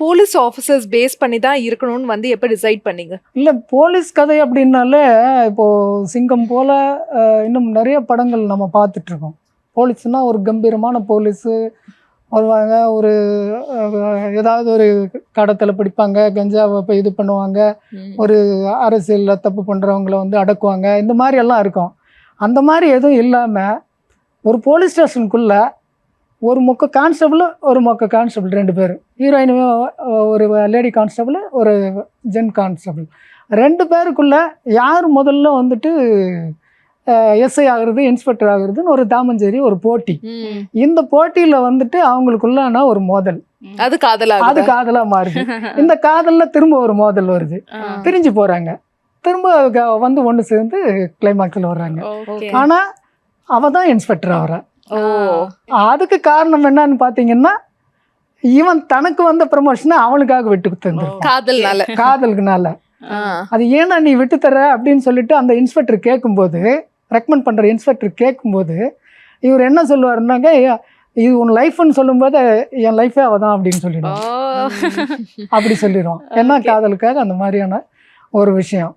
Police officers base பண்ணி தான் இருக்கணும்னு வந்து எப்ப டிசைட் பண்ணீங்க? இல்லை போலீஸ் கதை அப்படின்னாலே இப்போது சிங்கம் போல் இன்னும் நிறைய படங்கள் நம்ம பார்த்துட்ருக்கோம். போலீஸ்னால் ஒரு கம்பீரமான போலீஸு வருவாங்க, ஒரு ஏதாவது ஒரு கடத்தலை பிடிப்பாங்க, கஞ்சாவை இப்போ இது பண்ணுவாங்க, ஒரு அரசியலில் தப்பு பண்ணுறவங்கள வந்து அடக்குவாங்க, இந்த மாதிரி எல்லாம் இருக்கும். அந்த மாதிரி எதுவும் இல்லாமல் ஒரு போலீஸ் ஸ்டேஷனுக்குள்ளே ஒரு மொக்க கான்ஸ்டபிள், ஒரு மொக்க கான்ஸ்டபிள் 2 பேர், ஹீரோயின் ஒரு லேடி கான்ஸ்டபிள், ஒரு ஜென் கான்ஸ்டபிள், 2 பேருக்குள்ளே யார் முதல்ல வந்துட்டு எஸ்ஐ ஆகுறது, இன்ஸ்பெக்டர் ஆகுறதுன்னு ஒரு தாமஞ்சேரி ஒரு போட்டி. இந்த போட்டியில் வந்துட்டு அவங்களுக்குள்ளான ஒரு மோதல், அது காதலா? அது காதலாக மாறுது. இந்த காதலில் திரும்ப ஒரு மோதல் வருது, பிரிஞ்சு போகிறாங்க, திரும்ப வந்து ஒன்று சேர்ந்து கிளைமாக்ஸில் வர்றாங்க. ஆனால் அவள் தான் இன்ஸ்பெக்டர் ஆகிறா. அதுக்கு காரணம் என்னன்னு பார்த்தீங்கன்னா, இவன் தனக்கு வந்த ப்ரமோஷனை அவனுக்காக விட்டு தந்துருக்கான், காதலுக்குனால. அது ஏன்னா நீ விட்டு தர அப்படின்னு சொல்லிட்டு அந்த இன்ஸ்பெக்டர் கேட்கும்போது, ரெக்கமெண்ட் பண்ணுற இன்ஸ்பெக்டர் கேட்கும்போது இவர் என்ன சொல்லுவாருன்னாங்க, இது உன் லைஃப்னு சொல்லும்போது என் லைஃபே அவள் தான் அப்படின்னு சொல்லிடுவான். அப்படி சொல்லிடுவான். ஏன்னா காதலுக்காக அந்த மாதிரியான ஒரு விஷயம்.